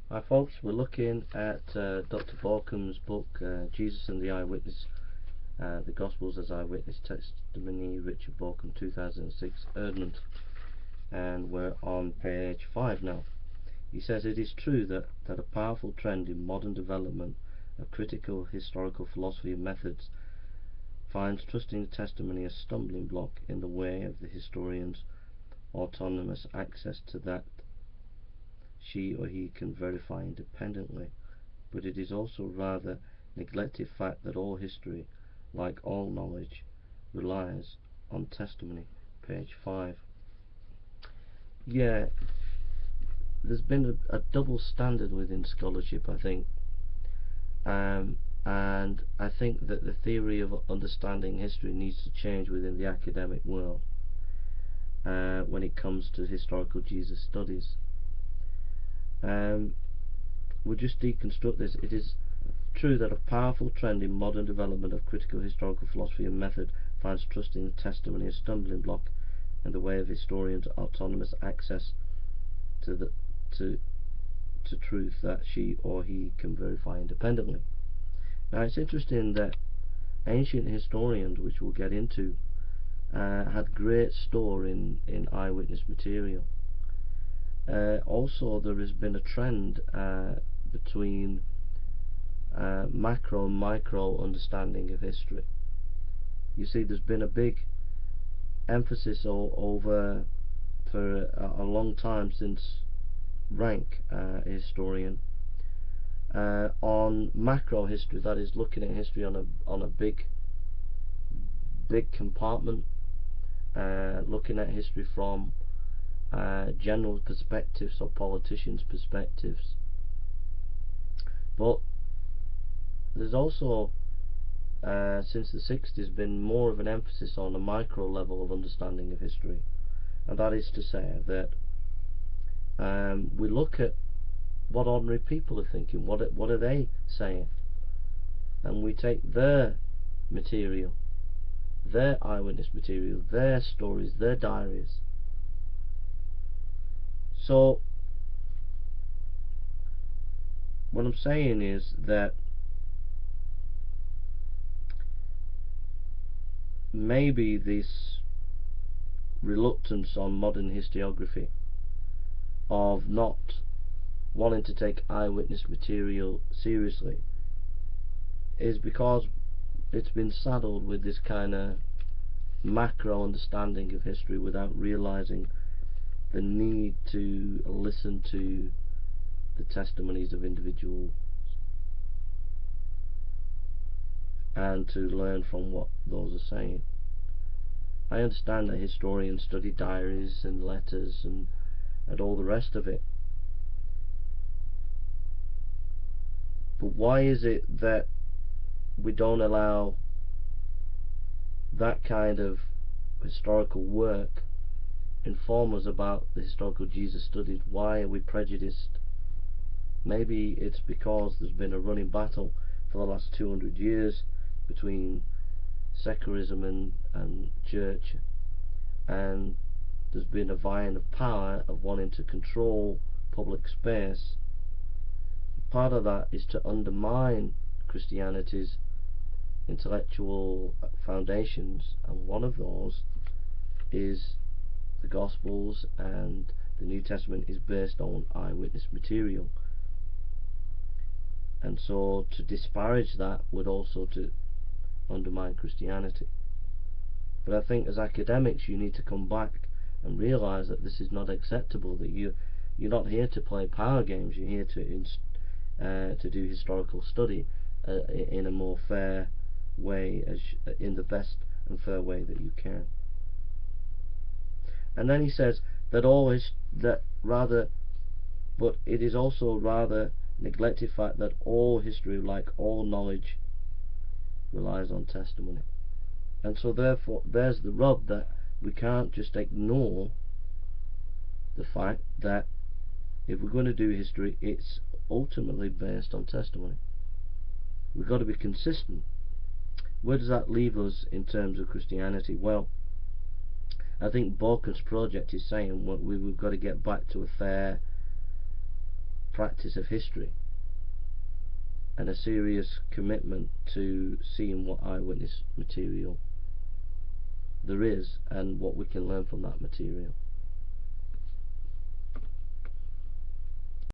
Hi folks, we're looking at Dr. Borkum's book, Jesus and the Eyewitness, The Gospels as Eyewitness Testimony, Richard Borkum, 2006, Erdmann, and we're on page 5 now. He says, it is true that a powerful trend in modern development of critical historical philosophy and methods finds trusting the testimony a stumbling block in the way of the historian's autonomous access to that she or he can verify independently. But it is also a rather neglected fact that all history, like all knowledge, relies on testimony. Page 5. Yeah, there's been a double standard within scholarship, I think, and I think that the theory of understanding history needs to change within the academic world when it comes to historical Jesus studies. We'll just deconstruct this. It is true that a powerful trend in modern development of critical historical philosophy and method finds trusting the testimony a stumbling block in the way of historians' autonomous access to truth that she or he can verify independently. Now it's interesting that ancient historians, which we'll get into, had great store in eyewitness material. Also, there has been a trend between macro and micro understanding of history. You see, there's been a big emphasis over for a long time since Rank, a historian, on macro history, that is looking at history on a big compartment, looking at history from general perspectives or politicians' perspectives. But there's also since the 60s been more of an emphasis on a micro level of understanding of history, and that is to say that we look at what ordinary people are thinking, what are they saying, and we take their material, their eyewitness material, their stories, their diaries. So what I'm saying is that maybe this reluctance on modern historiography of not wanting to take eyewitness material seriously is because it's been saddled with this kind of macro understanding of history without realizing the need to listen to the testimonies of individuals and to learn from what those are saying. I understand that historians study diaries and letters and all the rest of it, but why is it that we don't allow that kind of historical work inform us about the historical Jesus studies? Why are we prejudiced? Maybe it's because there's been a running battle for the last 200 years between secularism and church, and there's been a vying of power of wanting to control public space. Part of that is to undermine Christianity's intellectual foundations, and one of those is the Gospels, and the New Testament is based on eyewitness material, and so to disparage that would also to undermine Christianity. But I think as academics you need to come back and realize that this is not acceptable, that you're not here to play power games, you're here to do historical study in a more fair way, in the best and fair way that you can. And then he says that but it is also a rather neglected fact that all history, like all knowledge, relies on testimony. And so therefore there's the rub, that we can't just ignore the fact that if we're going to do history, it's ultimately based on testimony. We've got to be consistent. Where does that leave us in terms of Christianity? Well, I think Borkum's project is saying we've got to get back to a fair practice of history, and a serious commitment to seeing what eyewitness material there is and what we can learn from that material.